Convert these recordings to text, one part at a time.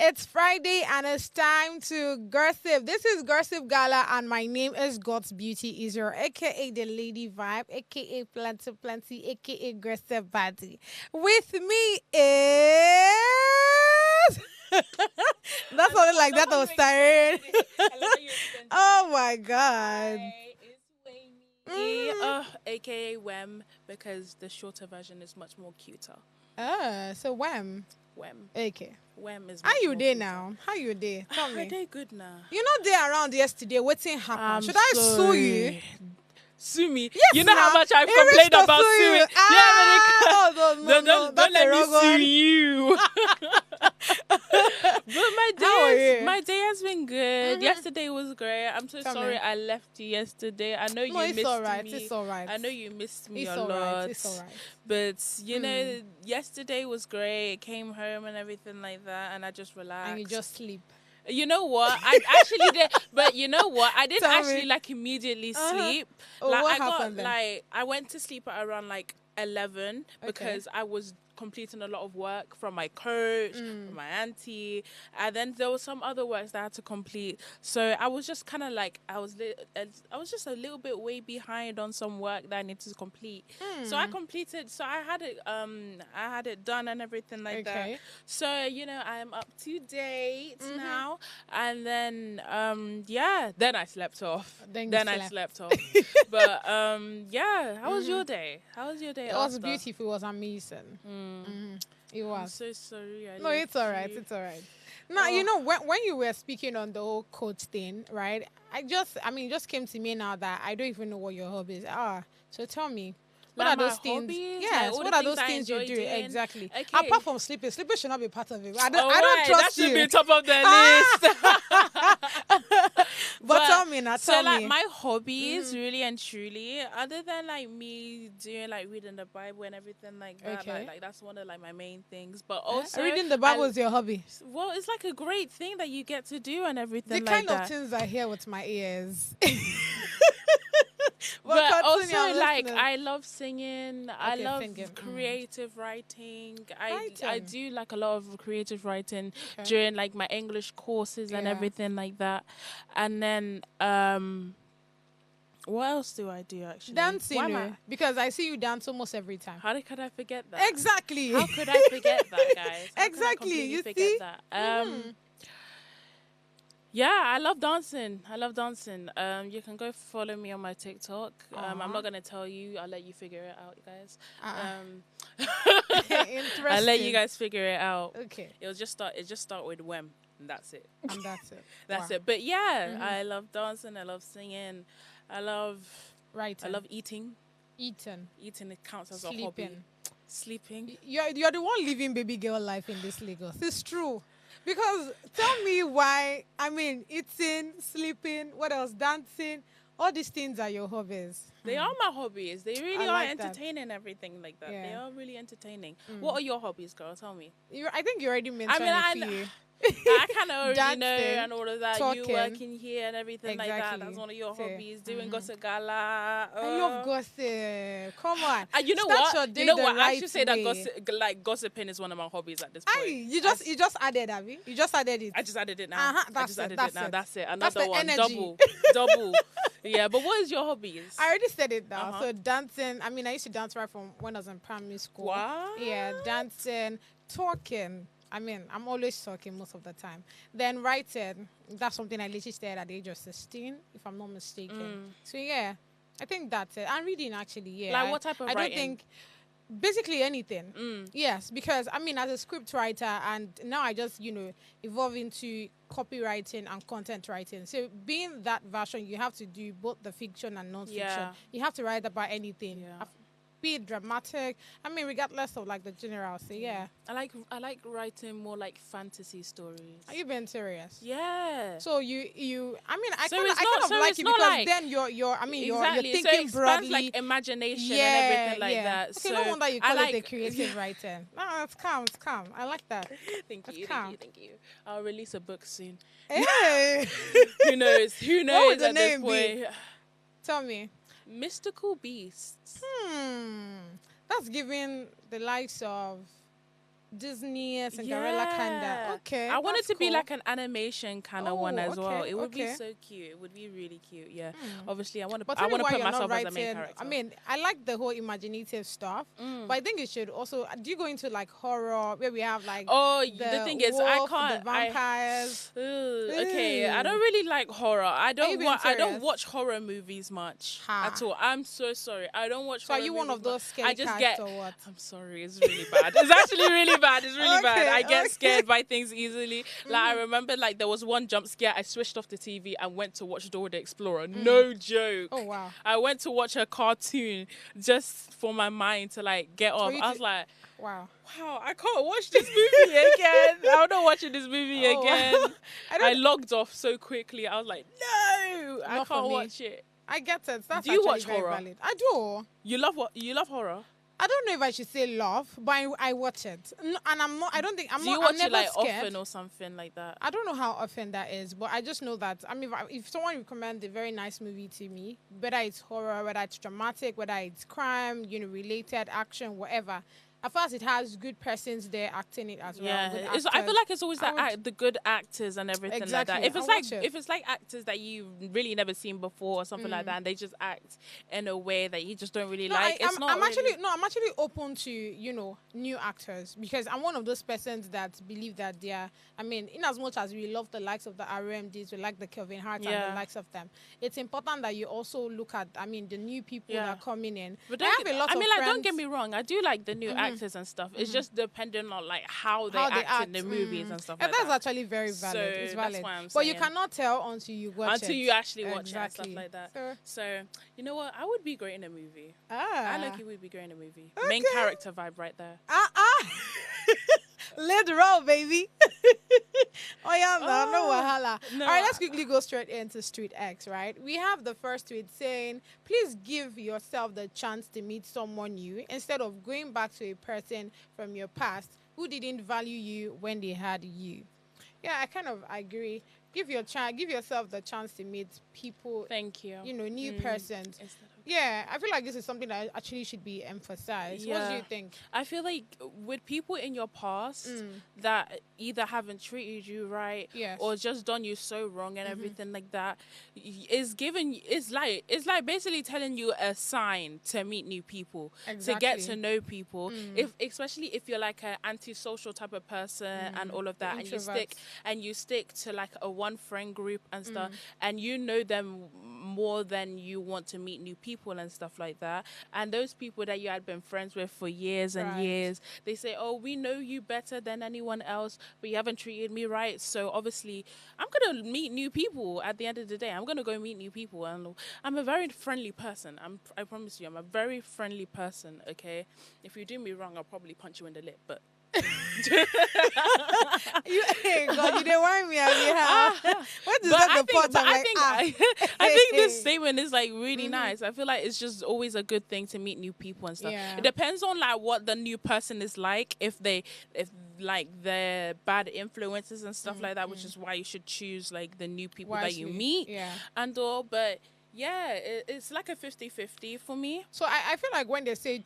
It's Friday and it's time to gossip. This is Gossip Gala and my name is God's Beauty Israel, aka the Lady Vibe, aka Plenty Plenty, aka Gossip Body. With me is that's something like that was tired. Oh my god. Hi, it's Wumi, aka Wem, because the shorter version is much more cuter. So Wem. Wem. Okay. Wem is. How you there now? How you there? Tell Are me. they good now? You not there around yesterday. Waiting happened. Should I sue sorry. you? Sue me. Yes, you know how now. much I've It reached complained to about sue suing. you. No, Don't that's let a me wrong sue one. you. But How are you? my day has been good. Yesterday was great. I'm so Tell sorry me. I left you yesterday. I know you No, it's missed alright. me. It's alright. I know you missed me It's a alright. lot. It's alright. But you know, yesterday was great. Came home and everything like that, and I just relaxed. And you just sleep. You know what? I actually did, but you know what? I didn't Tell me. actually like immediately sleep. Oh, Like what I happened then? I went to sleep at around like 11 because I was completing a lot of work from my coach, from my auntie, and then there was some other works that I had to complete. So I was just kind of like I was just a little bit way behind on some work that I needed to complete. So I completed. So I had it done and everything like that. Okay. So you know I am up to date now, and then then I slept off. Then you I slept. slept off. But yeah, how was your day? How was your day? It was after? beautiful. It was amazing. It I'm was. so sorry. No, it's alright. It's alright. Now, you know, when you were speaking on the whole coach thing, right? It just came to me now that I don't even know what your hobbies are. So tell me, what Like are those my things? hobbies? Yes, Like all what the are things those I things you enjoy do? doing? Exactly. Okay. Apart from sleeping, sleeping should not be part of it. I don't Alright, trust that should you. be top of the list. But tell me now, tell so like me. my hobbies, really and truly, other than like me doing like reading the Bible and everything like that, Okay. like that's one of like my main things. But also Reading the Bible is your hobby. well, it's like a great thing that you get to do and everything The like kind that. of things I hear with my ears. But continue, I'm also, like, listening. I love singing. I Okay, love singing, creative writing. I Writing. do like a lot of creative writing Okay. during like my English courses and Yeah. everything like that. And then what else do I do actually? Dancing, Why am oh, because I see you dance almost every time. How could I forget that? Exactly. How could I forget that, guys? How could I Exactly, completely you forget see? that? Yeah, I love dancing. You can go follow me on my TikTok. I'm not gonna tell you. I'll let you figure it out, guys. Interesting. I'll let you guys figure it out. Okay. It just start with Wem, and that's it. And that's it. That's Wow. it. But yeah, I love dancing. I love singing. I love eating. Eating. Eating, it counts as Sleeping. a hobby. Sleeping. You're the one living baby girl life in this Lagos. It's true. Because tell me why, eating, sleeping, what else? Dancing, all these things are your hobbies. They are my hobbies. They really I are like that. entertaining, everything like that. Yeah. They are really entertaining. What are your hobbies, girl? Tell me. I think you already mentioned a few. I kind of already know Dancing, and all of that. talking. You working here and everything like that. Exactly. That's one of your See. hobbies. Doing gossip gala. I love gossip. Come on. You know Start what? your day You know the what? I right should say that way. gossiping is one of my hobbies at this point. Aye, you just added, have you? You just added it. I just added it now. Uh-huh, I that's just it, added that's it now. it. That's it. That's Another the one. energy. Double. Yeah, but what is your hobbies? I already said it now. So dancing. I used to dance right from when I was in primary school. What? Yeah, dancing, talking. I'm always talking most of the time. Then writing. That's something I literally started at the age of 16, if I'm not mistaken. So yeah, I think that's it. And reading actually, yeah. Like what type of I writing? don't think. Basically anything. Yes, because as a script writer, and now I just evolve into copywriting and content writing. So being that version, you have to do both the fiction and non-fiction. Yeah. You have to write about anything. Yeah. Be it dramatic. regardless of like the general. So yeah. I like writing more like fantasy stories. Are you being serious? Yeah. So I So kind it's of not- so like it's it not because like- then you're Exactly. thinking so it expands broadly. like imagination and everything like that. Okay, So no wonder you I call like, it the creative writing. No, it's calm. I like that. Thank That's you, calm. thank you. I'll release a book soon. Hey, Who knows? Who would knows the at this name be? point? tell me. Mystical beasts. That's giving the likes of Disney Cinderella kinda. Okay, I want it that's to be cool. like an animation kind of one Oh, as well. okay, It would be okay. so cute. It would be really cute. Yeah. Obviously, But I tell me want to why put you're not myself as the main writing. I character. mean, I like the whole imaginative stuff, Mm. but I think you should also. Do you go into like horror where we have like Oh, the the thing is, I wolf, the can't. vampires? Okay, I don't Ooh. really like horror. Are you being I don't serious? watch horror movies much at Ha. all. I'm so sorry. I don't watch So are horror you one movies of much. those I scary just cats get. or what? I'm sorry. It's really bad. It's actually really bad. It's really bad. I get Okay. scared by things easily. Like I remember, like there was one jump scare. I switched off the TV and went to watch Dora the Explorer. No joke. Oh wow. I went to watch a cartoon just for my mind to like get For off. you I to was like, wow. wow, I can't watch this movie again. I'm not watching this movie Oh, again. I I don't. logged off so quickly. I was like, no, I Not for can't me. watch it. I get it. That's Do you actually watch very horror? valid. I do. You love what? You love horror? I don't know if I should say love, but I watch it, and I'm not. I don't think I'm Do not. you watch I'm never it like scared. often or something like that? I don't know how often that is, but I just know that. I mean, if someone recommends a very nice movie to me, whether it's horror, whether it's dramatic, whether it's crime, related action, whatever, as far as it has good persons there acting it as well, good I feel actors, like it's always I the would- the good actors and everything like that. Exactly, If it's I'll like watch it. if it's like actors that you've really never seen before or something like that, and they just act in a way that you just don't really No, like, it's not I'm really. actually no, I'm actually open to new actors because I'm one of those persons that believe that they are. I mean, in as much as we love the likes of the RMDs, we like the Kelvin Hart and Yeah. the likes of them. It's important that you also look at. I mean, the new people Yeah. that are coming in. But I have a lot of like, don't friends. get me wrong. I do like the new actors and stuff. It's just depending on like how they act in the movies and stuff And like that's that. actually very valid. So It's that's valid. why I'm But you saying. cannot tell until you watch it. Until you actually watch it and Exactly. stuff like that. So, So you know what? I would be great in a movie. I ah. look, you would be great in a movie. Main Okay. character vibe right there. Lead roll, baby. Oh yeah, no, no Oh, wahala. no, All right, let's quickly go straight into Street X, right? We have the first tweet saying, please give yourself the chance to meet someone new instead of going back to a person from your past who didn't value you when they had you. Yeah, I kind of agree. Give yourself the chance to meet people, Thank you. new persons. Is that okay? Yeah, I feel like this is something that actually should be emphasized. What do Yeah. you think? I feel like with people in your past that either haven't treated you right Yes. or just done you so wrong and everything like that, it's like basically telling you a sign to meet new people, to get to Exactly. know people. Especially if you're like an antisocial type of person and all of that, and you stick to like a one friend group and stuff, and you know them more than you want to meet new people and stuff like that. And those people that you had been friends with for years and Right. years, they say, oh, we know you better than anyone else, but you haven't treated me right. So obviously I'm going to meet new people at the end of the day. I'm going to go meet new people. And I'm a very friendly person. I promise you, I'm a very friendly person, okay? If you do me wrong, I'll probably punch you in the lip, but... Hey, God, you didn't worry me. What is that? The pot? I'm like, I think this statement is like really nice. I feel like it's just always a good thing to meet new people and stuff. Yeah. It depends on like what the new person is like. If like they're bad influences and stuff like that, which is why you should choose like the new people that you Wisely. meet Yeah. and all. But yeah, it's like a 50-50 for me. So I feel like when they say,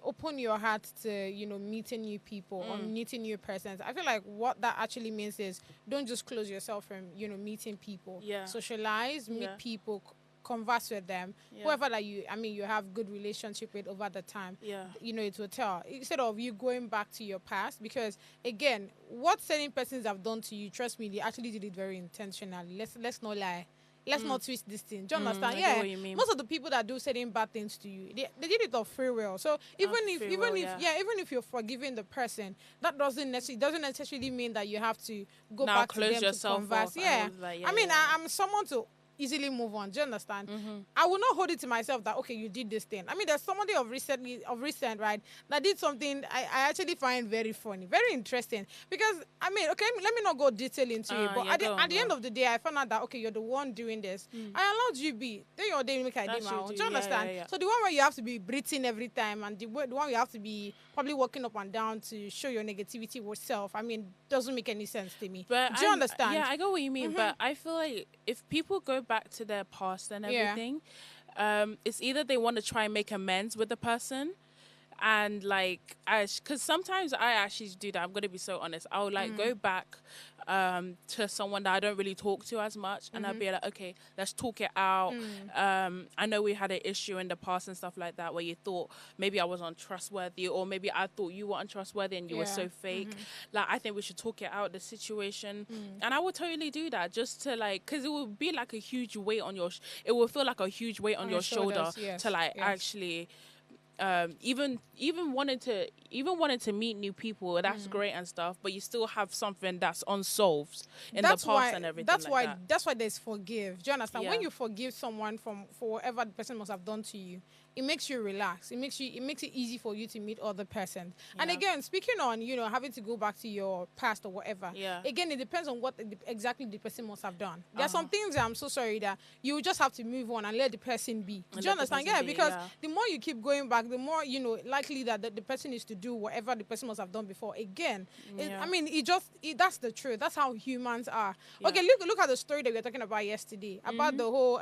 open your heart to, meeting new people or meeting new persons, I feel like what that actually means is don't just close yourself from, meeting people. Yeah. Socialize, meet Yeah. people, converse with them, Yeah. whoever that you have good relationship with over the time. Yeah. It will tell. Instead of you going back to your past, because again, what certain persons have done to you, trust me, they actually did it very intentionally. Let's not lie. Let's not twist this thing. Do you understand? I Yeah. get what you mean. Most of the people that do certain bad things to you, they did it of free will. So even if you're forgiving the person, that doesn't necessarily mean that you have to go Now back to close them yourself to converse. off and Yeah. all that. Yeah, I mean, yeah. I'm someone to easily move on. Do you understand? I will not hold it to myself that okay, you did this thing. I mean, there's somebody of recent, right, that did something I actually find very funny, very interesting. Because I mean, okay, let me not go detail into it, but yeah, at the end of the day, I found out that okay, you're the one doing this. I allowed you be. Then your day make I That's did my you own. do. Do you Yeah, understand? yeah, yeah. So the one where you have to be breathing every time, and the one you have to be probably walking up and down to show your negativity yourself. I mean, doesn't make any sense to me. But Do you understand? Yeah, I get what you mean. But I feel like if people go back to their past and Yeah. everything, it's either they want to try and make amends with the person, And like, because sometimes I actually do that. I'm gonna be so honest. I'll like go back to someone that I don't really talk to as much, and I'll be like, okay, let's talk it out. I know we had an issue in the past and stuff like that where you thought maybe I was untrustworthy, or maybe I thought you were untrustworthy and you were so fake. Like, I think we should talk it out, the situation, and I would totally do that just to like, because it would be like a huge weight on your. It will feel like a huge weight on your shoulder to like actually. Even wanting to meet new people, that's great and stuff, but you still have something that's unsolved in the past and everything. That's why there's forgive. Do you understand? When you forgive someone for whatever the person must have done to you, it makes you relax. It makes it easy for you to meet other persons. And again, speaking on, having to go back to your past or whatever. Again, it depends on what exactly the person must have done. There are some things that I'm so sorry that you just have to move on and let the person be. Do you understand? Because the more you keep going back, the more likely that the person is to do whatever the person must have done before. Again, that's the truth. That's how humans are. Okay, look at the story that we were talking about yesterday about the whole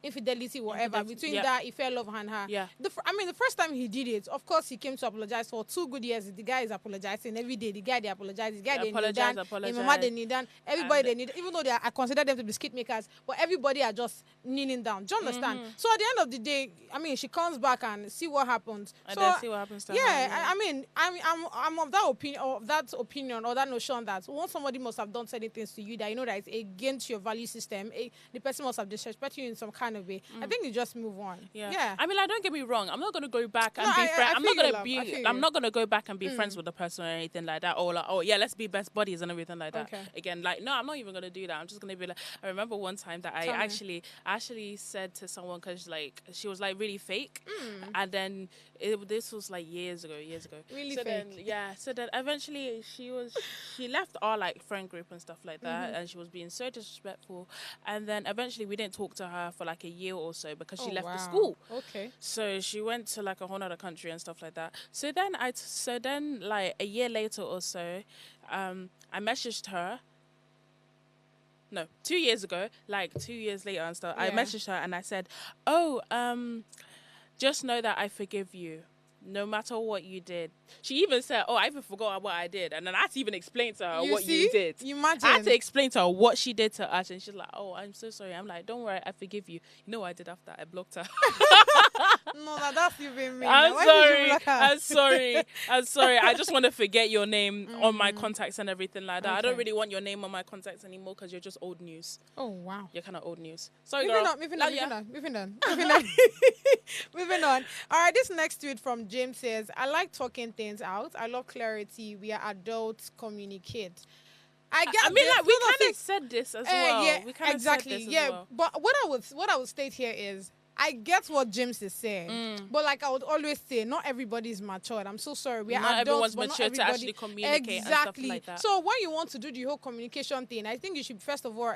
infidelity, whatever between that Ife Love and her. The first time he did it, of course, he came to apologize for 2 good years. The guy is apologizing every day. The guy they apologize. The guy they apologize. Mama they need done. Everybody they need. Even though I consider them to be skit makers, but everybody are just kneeling down. Do you understand? So at the end of the day, she comes back and see what happens. And then see what happens to her. I'm of that opinion or that notion that once somebody must have done certain things to you that that is against your value system, the person must have disrespected you in some kind of way. I think you just move on. Like, don't get me wrong. I'm not gonna go back and be friends. I'm not gonna go back and be friends with the person or anything like that. Or like, oh yeah, let's be best buddies and everything like that. Okay. Again, like, no, I'm not even gonna do that. I'm just gonna be like, I remember one time that I actually said to someone, because like she was like really fake, and then this was like years ago. Really so fake. So then eventually she left our like friend group and stuff like that, and she was being so disrespectful. And then eventually we didn't talk to her for like a year or so because she left the school. Okay. So she went to like a whole other country and stuff like that. So then like a year later or so, I messaged her. No, 2 years ago, like 2 years later and stuff, I messaged her and I said, just know that I forgive you, no matter what you did. She even said, I even forgot what I did. And then I had to even explain to her what you did. You imagine? I had to explain to her what she did to us. And she's like, I'm so sorry. I'm like, don't worry, I forgive you. You know what I did after? I blocked her. No, that's even me. I'm sorry. I just want to forget your name on my contacts and everything like that. Okay. I don't really want your name on my contacts anymore because you're just old news. Oh, wow. You're kind of old news. Sorry, Moving on. Moving on. All right, this next tweet from James says, I like talking things out. I love clarity. We are adults. Communicate. We kind of said this as well. Yeah, exactly. But what I would state here is, I get what James is saying, but like I would always say, not everybody is matured. I'm so sorry. We are not adults, everyone's mature to actually communicate and stuff like that. So when you want to do the whole communication thing, I think you should first of all,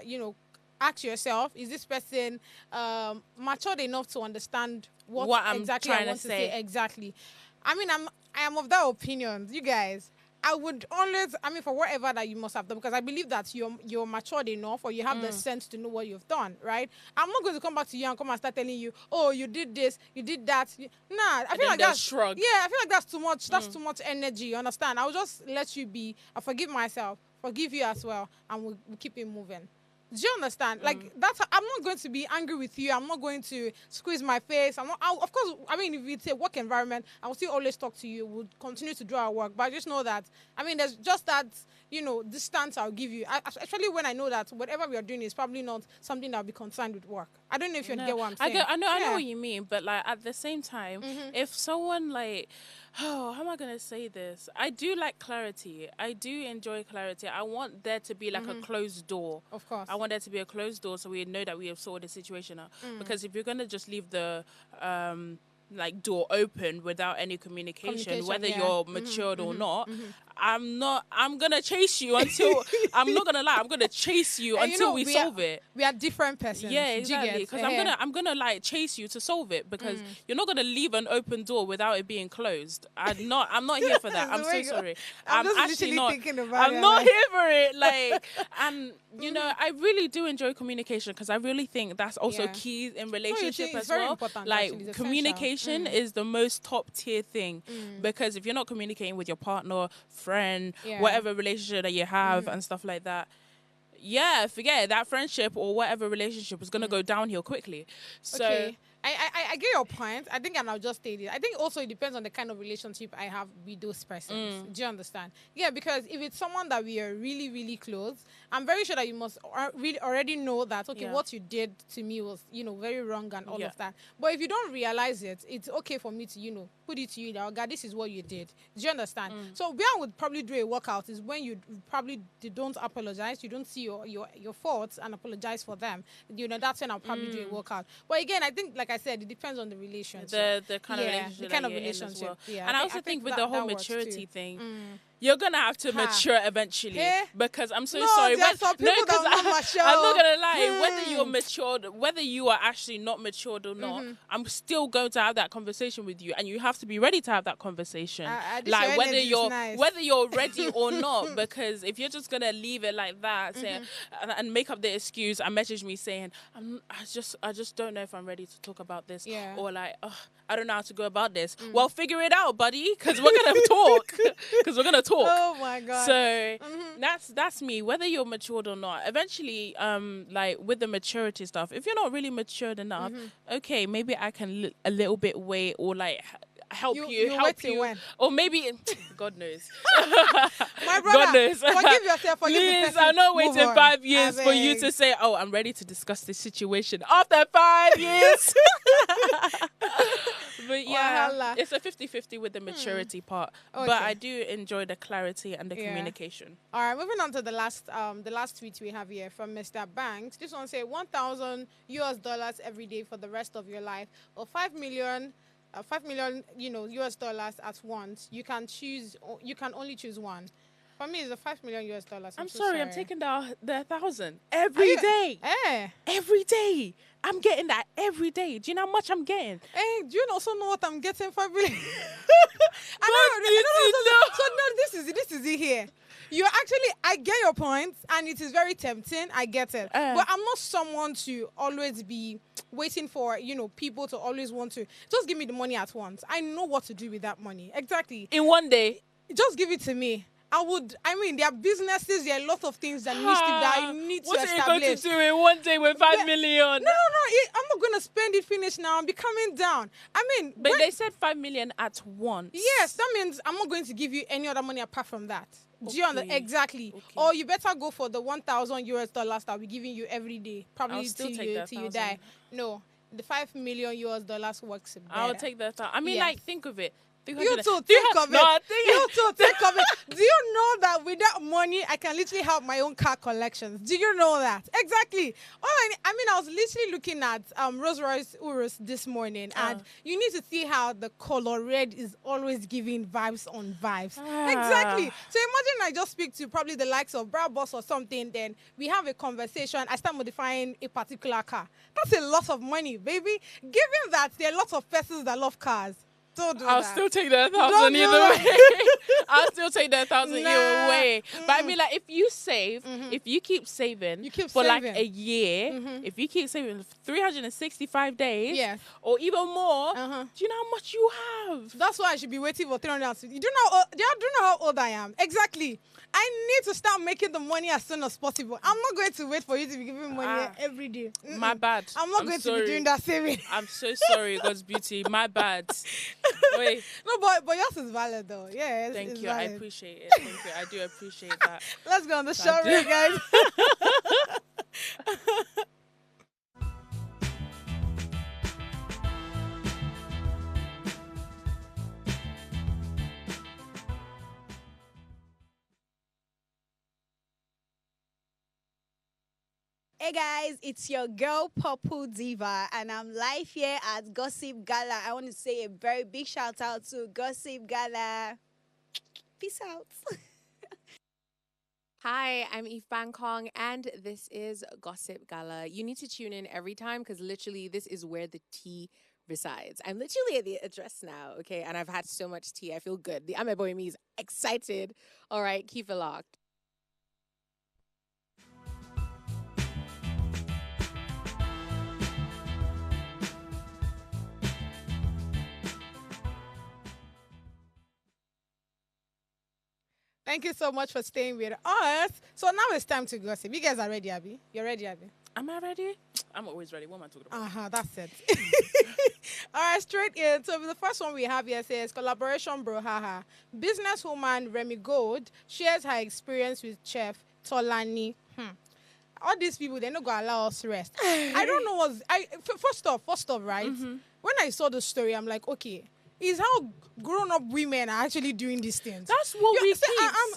ask yourself, is this person matured enough to understand what I'm exactly trying I want to say? Exactly. I am of that opinion. You guys, I would always, for whatever that you must have done, because I believe that you're matured enough, or you have the sense to know what you've done, right? I'm not going to come back to you and come and start telling you, you did this, you did that. Nah, I feel like that's shrug. Yeah, I feel like that's too much. That's too much energy. You understand? I'll just let you be. I forgive myself, forgive you as well, and we'll keep it moving. Do you understand? Like, I'm not going to be angry with you. I'm not going to squeeze my face. Of course, if it's a work environment, I will still always talk to you. We'll continue to do our work. But I just know that, there's just that, distance I'll give you. Especially when I know that whatever we are doing is probably not something that will be concerned with work. I don't know if you get what I'm saying. I know what you mean. But, like, at the same time, if someone, like... how am I going to say this? I do like clarity. I do enjoy clarity. I want there to be like a closed door. Of course. I want there to be a closed door so we know that we have sorted the situation out. Because if you're going to just leave the door open without any communication whether you're matured or not, I'm gonna chase you until I'm not gonna lie, I'm gonna chase you And until we solve it. We are different persons. Yeah, exactly. Because I'm gonna like chase you to solve it, because you're not gonna leave an open door without it being closed. I'm not here for that. I'm so sorry. I'm just actually literally not. thinking about I'm it, not like- here for it. Like, and you know, I really do enjoy communication, because I really think that's also Yeah. key in relationship it's as very well. important, Like actually. It's communication essential. is the most top tier thing, because if you're not communicating with your partner, friend, Yeah. whatever relationship that you have and stuff like that, yeah, forget it. That friendship or whatever relationship is gonna go downhill quickly. So Okay. I get your point. I think, and I'll just state it. I think also it depends on the kind of relationship I have with those persons. Do you understand? Yeah, because if it's someone that we are really, really close, I'm very sure that you must really already know that, okay, Yeah. what you did to me was, very wrong and all Yeah. of that. But if you don't realize it, it's okay for me to, put it to you that, oh, God, this is what you did. Do you understand? So where I would probably do a workout is when you probably don't apologize, you don't see your faults and apologize for them. That's when I'll probably do a workout. But again, I think, like I said, it depends on the relationship. the kind of relationship the kind that of you're in as relationship. well. Yeah, And I also think with the whole that works maturity too. thing, you're gonna have to mature eventually, Eh? because I'm so No, sorry. there are some people that 'cause are not mature. I'm not gonna lie. Whether you're matured, whether you are actually not matured or not, I'm still going to have that conversation with you, and you have to be ready to have that conversation. This Like your whether energy is you're nice. whether you're ready or not, because if you're just gonna leave it like that, say, and make up the excuse and message me saying, I just don't know if I'm ready to talk about this, Yeah. or like, I don't know how to go about this. Well, figure it out, buddy, because we're gonna talk. Because we're gonna talk. Oh my God. So that's me. Whether you're matured or not, eventually, like with the maturity stuff, if you're not really matured enough, okay, maybe I can a little bit wait, or like help you wait till when? or maybe God knows. My brother, God knows. forgive yourself. Forgive the Please, person. I'm not Move waiting on. 5 years I for you beg. to say, "Oh, I'm ready to discuss this situation." After 5 years. But yeah, Wahala. it's a 50-50 with the maturity part. Okay. But I do enjoy the clarity and the Yeah. communication. All right, moving on to the last tweet we have here from Mr. Banks. This one say $1,000 every day for the rest of your life, or 5 million, US dollars at once. You can choose. You can only choose one. For me, it's a $5 million US. I'm so sorry, I'm taking the 1,000 every day. Eh. Every day. I'm getting that every day. Do you know how much I'm getting? Hey, do you also know what I'm getting? 5 million. God, So no, this is it here. You actually, I get your point, and it is very tempting. I get it, but I'm not someone to always be waiting for people to always want to just give me the money at once. I know what to do with that money exactly. In one day. Just give it to me. I mean, there are businesses, there are a lot of things that I need to What are you establish. going to do in one day with 5 million? No, I'm not going to spend it, finish now, and be coming down. I mean, But they said 5 million at once. yes, that means I'm not going to give you any other money apart from that. Do you understand? Okay. Exactly. Okay. Or you better go for the $1,000 that I'll be giving you every day, probably I'll still till take that you 1,000. die. No, the $5 million works better. I'll take that. I mean, Yes. like, think of it. You too, think of it. No, You too, think of it. Do you know that with that money, I can literally help my own car collections? Do you know that? Exactly. I was literally looking at Rolls Royce Urus this morning, and you need to see how the color red is always giving vibes on vibes. Exactly. So imagine I just speak to probably the likes of Brad Boss or something, then we have a conversation, I start modifying a particular car. That's a lot of money, baby. Given that there are lots of persons that love cars. Don't do I'll that. still take the 1,000 Don't do either that. way. I'll still take the 1,000 Nah. either way. But I mean, like, if you save, if you keep saving You keep for like saving. a year, if you keep saving 365 days, Yes. or even more, Uh-huh. do you know how much you have? That's why I should be waiting for 360. Do you know how old I am? Exactly. I need to start making the money as soon as possible. I'm not going to wait for you to be giving me money every day. My bad. I'm not going to be doing that saving. I'm so sorry, God's beauty. My bad. Wait. No, but yours is valid though. Yeah, Thank it's you. I valid. appreciate it. Thank you. I do appreciate that. Let's go on the I show, do. guys. Hey guys, it's your girl Purple Diva, and I'm live here at Gossip Gala. I want to say a very big shout out to Gossip Gala. Peace out. Hi, I'm Eve Bangkong, and this is Gossip Gala. You need to tune in every time because literally this is where the tea resides. I'm literally at the address now, okay? And I've had so much tea. I feel good. The Opeyemi is excited. All right, keep it locked. Thank you so much for staying with us. So now it's time to gossip. You guys are ready, Abby? You're ready, Abby? Am I ready? I'm always ready. What am I talking about? That's it. All right, straight in. So the first one we have here says collaboration, bro. Haha. Businesswoman Remy Gold shares her experience with Chef Tolani. All these people, they're not gonna allow us rest. I don't know what's first off, right? When I saw the story, I'm like, okay, is how grown-up women are actually doing these things. That's what we keep I'm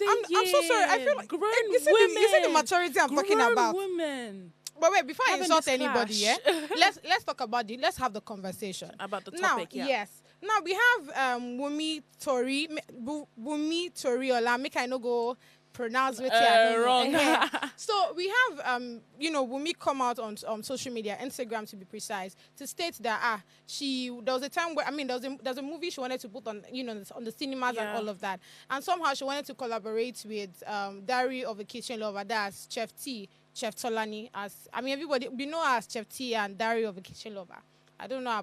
so sorry. I feel like grown you see the maturity I'm talking about. Women. But wait, before I Having insult this anybody, clash. let's talk about let's have the conversation About the now. topic, yeah. Yes. Now we have Wumi Toriola. Make I no go pronounce it wrong. So we have Wumi come out on social media, Instagram to be precise, to state that there was a time where there's a movie she wanted to put on on the cinemas and all of that, and somehow she wanted to collaborate with Diary of a Kitchen Lover, that's Chef Tolani, everybody we know her as Chef T and Diary of a Kitchen Lover. I don't know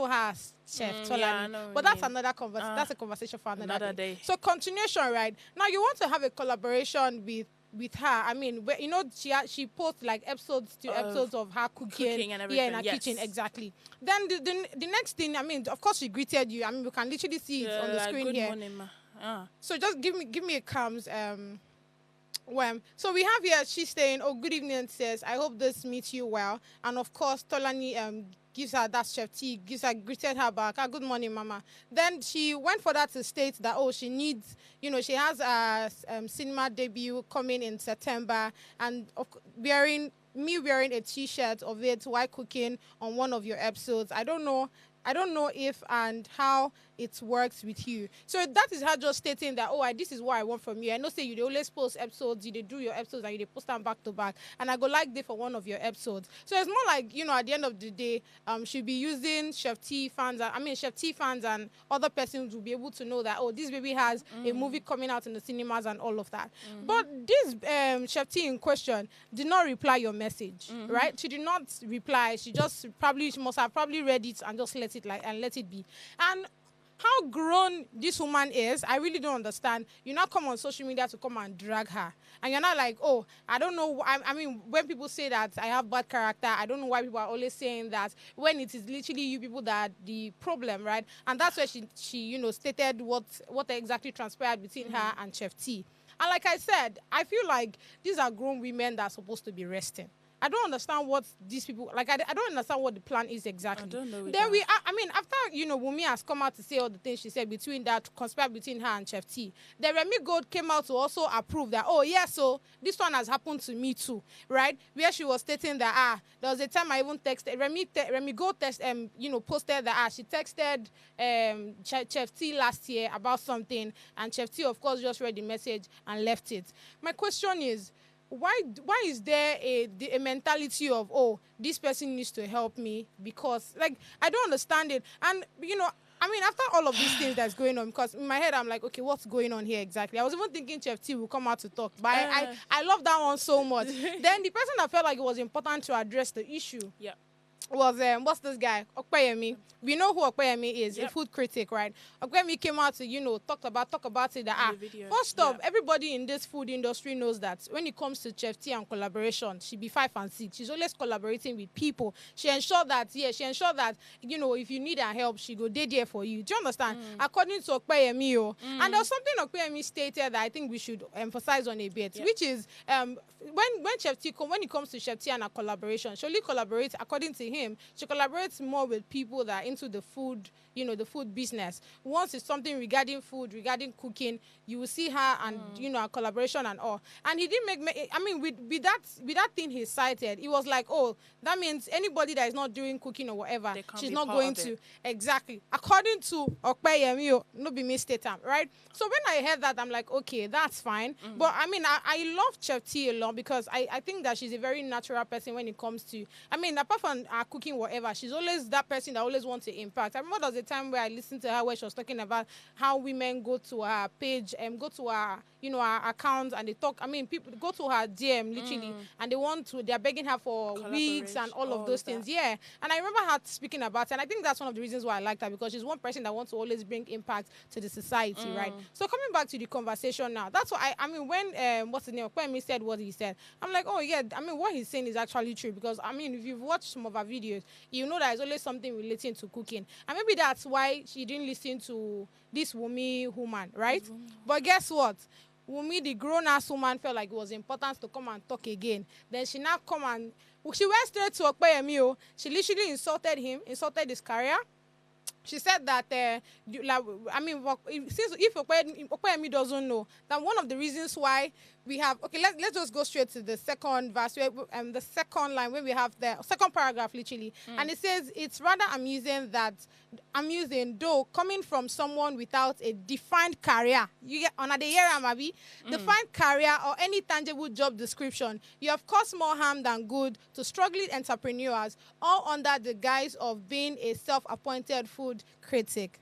her as Chef Tolani, but that's another that's a conversation for another day. So continuation, right? Now you want to have a collaboration with her. She posts like episodes of her cooking and everything. in her kitchen, exactly. Then the next thing, of course she greeted you. We can literally see it on the screen good here. Morning, ma. So just give me a comes. So we have here, she's saying, "Oh, good evening, sis. I hope this meets you well." And of course, Tolani gives her that Chef T, greeted her back. Good morning, mama. Then she went for that to state that, she needs, she has a cinema debut coming in September, and wearing a T-shirt of it while cooking on one of your episodes. I don't know if and how it works with you. So that is her just stating that, this is what I want from you. I know say you dey always post episodes, you dey do your episodes and you dey post them back to back, and I go like this for one of your episodes. So it's more like, at the end of the day, she'll be using Chef T fans and other persons will be able to know that, this baby has a movie coming out in the cinemas and all of that. But this Chef T in question did not reply your message, right? She did not reply. She must have probably read it and just let it be. And how grown this woman is, I really don't understand. You now come on social media to come and drag her. And you're not like, I don't know. When people say that I have bad character, I don't know why people are always saying that when it is literally you people that are the problem, right? And that's where she stated what exactly transpired between her and Chef T. And like I said, I feel like these are grown women that are supposed to be resting. I don't understand what these people I don't understand what the plan is exactly. I don't know. Then after Wumi has come out to say all the things she said conspired between her and Chef T, then Remy Gold came out to also approve that so this one has happened to me too, right? Where she was stating that there was a time I even texted Remy Gold posted that she texted Chef T last year about something, and Chef T of course just read the message and left it. My question is, why is there a mentality of this person needs to help me, because I don't understand it. And after all of these things that's going on, because in my head I'm like, okay, what's going on here exactly? I was even thinking Chef T will come out to talk, but I love that one so much. Then the person that felt like it was important to address the issue was what's this guy, Opeyemi. We know who Opeyemi is, a food critic, right? Opeyemi came out to talk about it that first off, everybody in this food industry knows that when it comes to Chef T and collaboration, she be 5 and 6. She's always collaborating with people. She ensured that if you need her help, she go there for you. Do you understand? According to Opeyemi, and there's something Opeyemi stated that I think we should emphasize on a bit, which is when Chef T when it comes to Chef T and her collaboration, she only collaborates according to him, she collaborates more with people that are into the food, the food business. Once it's something regarding food, regarding cooking, you will see her and, a collaboration and all. And he didn't with that thing he cited, it was like, oh, that means anybody that is not doing cooking or whatever, she's not going to. Exactly. According to Opeyemi, no be mistake, right? So when I heard that, I'm like, okay, that's fine. But I love Chef T a lot because I think that she's a very natural person when it comes to, apart from cooking, whatever, she's always that person that always wants to impact. I remember there was a time where I listened to her where she was talking about how women go to her page and go to her, her account, and they talk. People go to her DM literally, and they're begging her for wigs and all of those things. Yeah. And I remember her speaking about it, and I think that's one of the reasons why I liked her, because she's one person that wants to always bring impact to the society, right? So coming back to the conversation now, that's what when what's the name? Opeyemi said what he said, I'm like, oh yeah, what he's saying is actually true, because if you've watched some of her videos, you know there's always something relating to cooking, and maybe that's why she didn't listen to this Wumi woman, right? But guess what? Wumi, the grown-ass woman, felt like it was important to come and talk again. Then she now come and she went straight to Opeyemi. She literally insulted him, insulted his career. She said that, since if Opeyemi doesn't know, that one of the reasons why we have, let's just go straight to the second verse, the second line, where we have the second paragraph, literally. And it says, it's rather amusing, though, coming from someone without a defined career. You get on the year, maybe defined career or any tangible job description. You have caused more harm than good to struggling entrepreneurs, all under the guise of being a self-appointed food critic.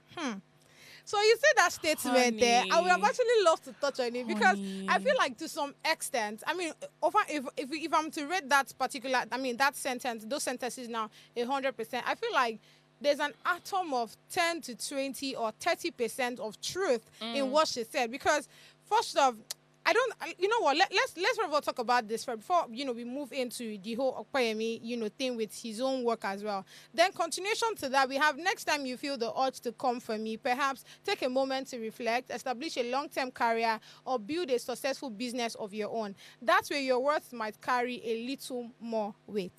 So you see that statement there, I would have actually loved to touch on it, because I feel like to some extent, if I'm to read that particular, that sentence, those sentences now 100%, I feel like there's an atom of 10 to 20 or 30% of truth in what she said. Because first off, you know what? Let's first of all talk about this before we move into the whole Opeyemi thing with his own work as well. Then continuation to that, we have, next time you feel the urge to come for me, perhaps take a moment to reflect, establish a long-term career, or build a successful business of your own. That's where your words might carry a little more weight.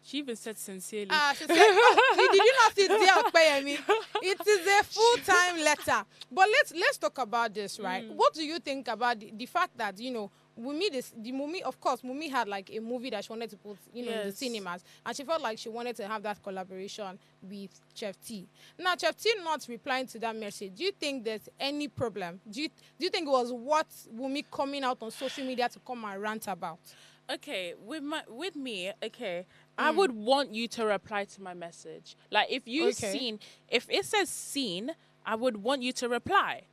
She even said sincerely. She said, did you not see there, Opeyemi? It is a full-time letter. But let's talk about this, right? What do you think about the fact that, Wumi, of course, Wumi had like a movie that she wanted to put, in the cinemas, and she felt like she wanted to have that collaboration with Chef T. Now, Chef T not replying to that message, do you think there's any problem? Do you think it was what Wumi coming out on social media to come and rant about? Okay, with me, I would want you to reply to my message. Like, if if it says seen, I would want you to reply.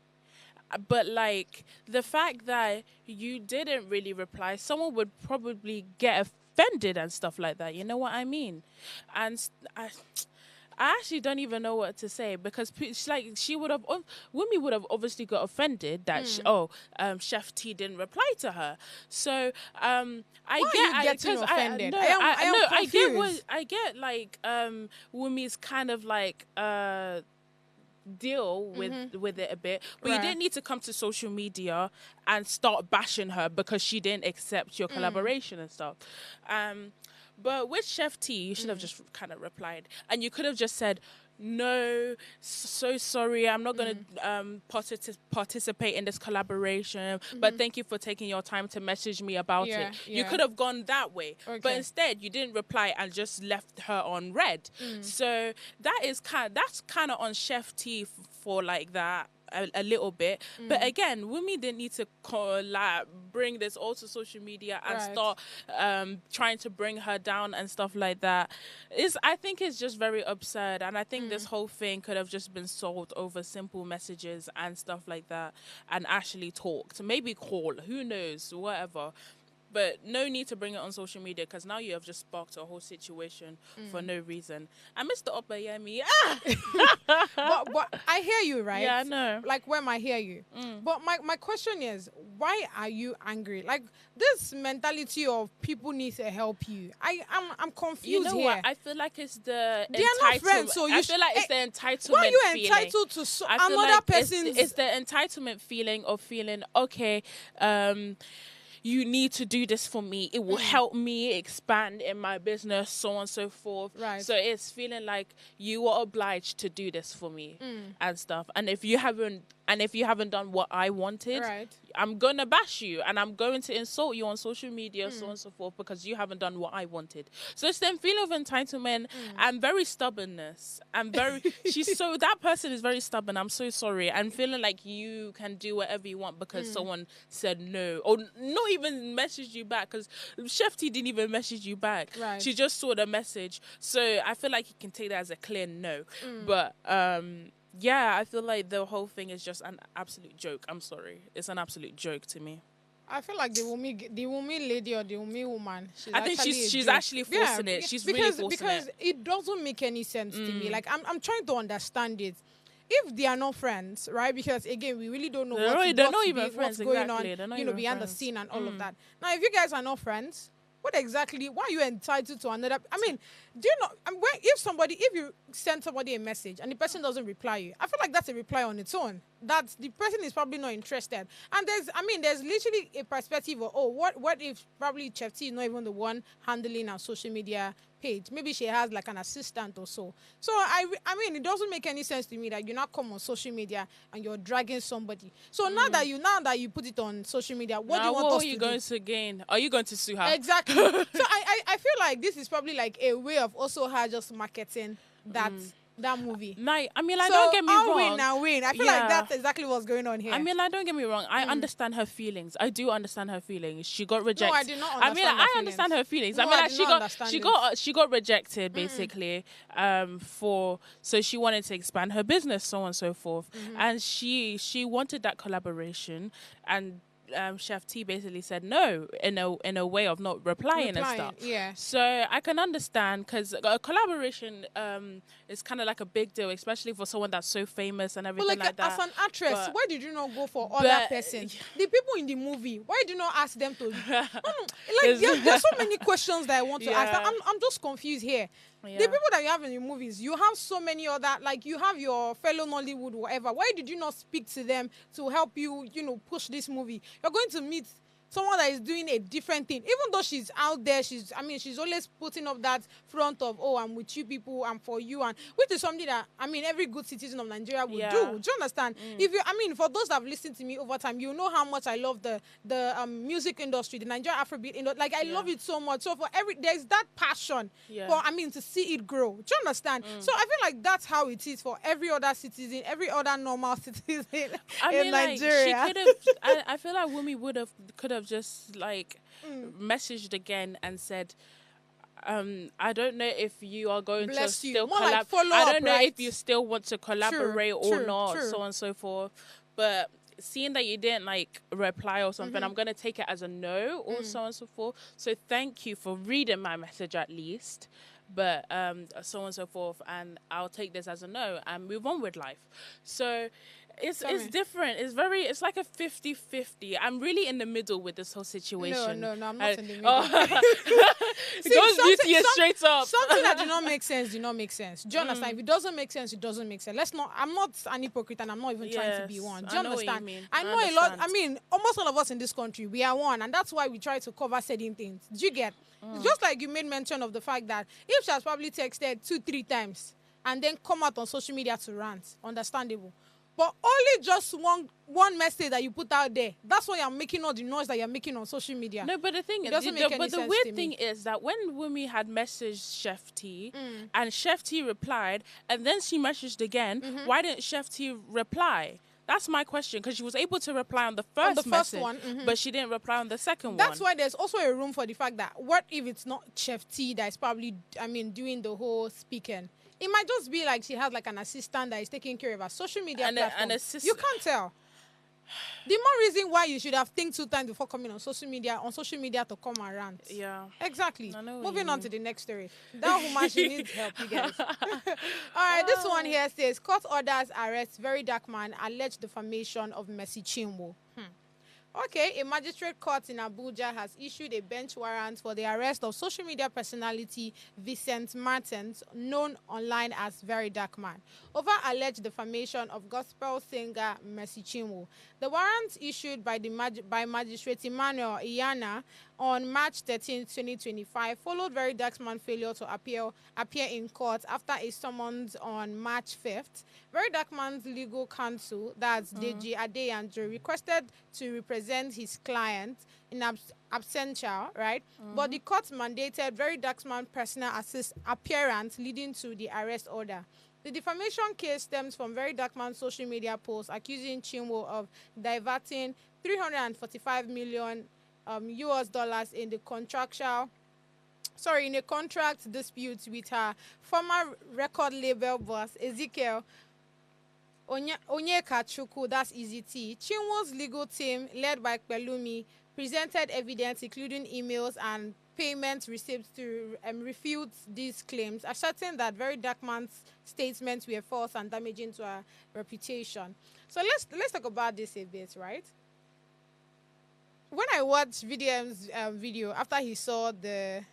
But like, the fact that you didn't really reply, someone would probably get offended and stuff like that. You know what I mean? And I actually don't even know what to say, because Wumi would have obviously got offended that Chef T didn't reply to her. So I get like Wumi's kind of like deal with it a bit, but you didn't need to come to social media and start bashing her because she didn't accept your collaboration and stuff. But with Chef T, you should have just kind of replied. And you could have just said, no, so sorry, I'm not going to participate in this collaboration, but thank you for taking your time to message me about it. You could have gone that way. But instead, you didn't reply and just left her on red. So that's kind of on Chef T for like that. A little bit, but again, Wumi didn't need to bring this all to social media and start trying to bring her down and stuff like that. I think it's just very absurd, and I think this whole thing could have just been solved over simple messages and stuff like that, and actually talked, maybe call, who knows, whatever. But no need to bring it on social media, because now you have just sparked a whole situation for no reason. And Mr. Opeyemi, but I hear you, right? Yeah, I know. Like, when I hear you. But my question is, why are you angry? Like, this mentality of people need to help you. I'm confused here. You know what? I feel like it's the they are not friends, so I feel like it's the entitlement. Why are you feeling. entitled to another like person's? It's the entitlement feeling of feeling, okay, you need to do this for me. It will help me expand in my business, so on and so forth. Right. So it's feeling like you are obliged to do this for me and stuff. And if you haven't done what I wanted, Right. I'm gonna bash you and I'm going to insult you on social media, so on and so forth, because you haven't done what I wanted. So it's then feeling of entitlement and very stubbornness. And very that person is very stubborn. I'm so sorry. And feeling like you can do whatever you want because someone said no, or not even messaged you back, because Chef T didn't even message you back. Right. She just saw the message. So I feel like you can take that as a clear no. But yeah, I feel like the whole thing is just an absolute joke. I'm sorry. It's an absolute joke to me. I feel like the Wumi lady or the Wumi woman. I think she's actually forcing it. She's really forcing because it doesn't make any sense to me. Like I'm trying to understand it. If they are not friends, right? Because again, we really don't know what's going on, behind the scene and all of that. Now, if you guys are not friends, why are you entitled to another? I mean, do you know, if you send somebody a message and the person doesn't reply you, I feel like that's a reply on its own. That the person is probably not interested. And there's literally a perspective of, what if probably Chef T is not even the one handling our social media page? Maybe she has like an assistant or so. So I mean, it doesn't make any sense to me that you now come on social media and you're dragging somebody. So now that you put it on social media, what do you want us to do? What are you going to gain? Are you going to sue her? Exactly. So I feel like this is probably like a way of also her just marketing that movie. Don't get me wrong. Win. I feel like that's exactly what's going on here. Don't get me wrong. I understand her feelings. I do understand her feelings. She got rejected. No, I did not understand I understand her feelings. She got rejected basically so she wanted to expand her business, so on and so forth. And she wanted that collaboration, and Chef T basically said no in a way of not replying and stuff. Yeah. So I can understand, because a collaboration is kind of like a big deal, especially for someone that's so famous and everything like that. As an actress, why did you not go for other persons? The people in the movie, why did you not ask them to? There's so many questions that I want to ask. I'm just confused here. Yeah. The people that you have in the movies, you have so many other, like you have your fellow Nollywood, whatever. Why did you not speak to them to help you, push this movie? You're going to meet someone that is doing a different thing. Even though she's out there, she's always putting up that front of, I'm with you people, I'm for you, and which is something that, every good citizen of Nigeria would do. Do you understand? If you, for those that have listened to me over time, you know how much I love the music industry, the Nigerian Afrobeat industry. Like, I love it so much. So there's that passion for, to see it grow. Do you understand? So I feel like that's how it is for every other citizen, every other normal citizen in Nigeria. I feel like Wumi could have just messaged again and said, I don't know if you are going to still collaborate. I don't know if you still want to collaborate or not, so on and so forth. But seeing that you didn't reply or something, I'm going to take it as a no or so on and so forth. So thank you for reading my message at least. But so on and so forth, and I'll take this as a no and move on with life. So it's different. It's like a 50-50. I'm really in the middle with this whole situation. No, I'm not in the middle. God's beauty is straight up. Something that did not make sense. Do you understand? If it doesn't make sense, it doesn't make sense. I'm not an hypocrite, and I'm not even trying to be one. Do you understand? I know a lot. Almost all of us in this country, we are one, and that's why we try to cover certain things. Do you get? Just like you made mention of the fact that if she has probably texted 2-3 times and then come out on social media to rant, understandable. But only just one message that you put out there, that's why you're making all the noise that you're making on social media. No, but the thing is, the weird thing is that when Wumi had messaged Chef T and Chef T replied, and then she messaged again, why didn't Chef T reply? That's my question, because she was able to reply on the first message, one, but she didn't reply on the second one. That's why there's also a room for the fact that what if it's not Chef T that is probably, doing the whole speaking? It might just be like she has like an assistant that is taking care of her social media platform. You can't tell. The more reason why you should have think 2 times before coming on social media to come and rant. Yeah. Exactly. Moving on to the next story. That woman, she needs help, you guys. All right, this one here says, court orders arrest very dark man, alleged defamation of Mercy Chinwo. Okay, a magistrate court in Abuja has issued a bench warrant for the arrest of social media personality Vincent Martins, known online as Very Dark Man, over alleged defamation of gospel singer Mercy Chinwo. The warrant issued by by Magistrate Emmanuel Iyana on March 13, 2025, followed Very Dark Man's failure to appear in court after a summons on March 5th. Very Dark Man's legal counsel, that's Deji Adeyanjo, requested to represent his client in absentia, right? But the court mandated Very Dark Man's personal appearance, leading to the arrest order. The defamation case stems from Very Dark Man's social media post accusing Chinwo of diverting 345 million US dollars in the in a contract dispute with her former record label boss Ezekiel Onyekachukwu, that's Easy T. Chinwo's legal team, led by Pelumi, presented evidence including emails and payment receipts to refute these claims, asserting that Very Dark Man's statements were false and damaging to her reputation. So let's talk about this a bit, right? When I watched VDM's video after he saw the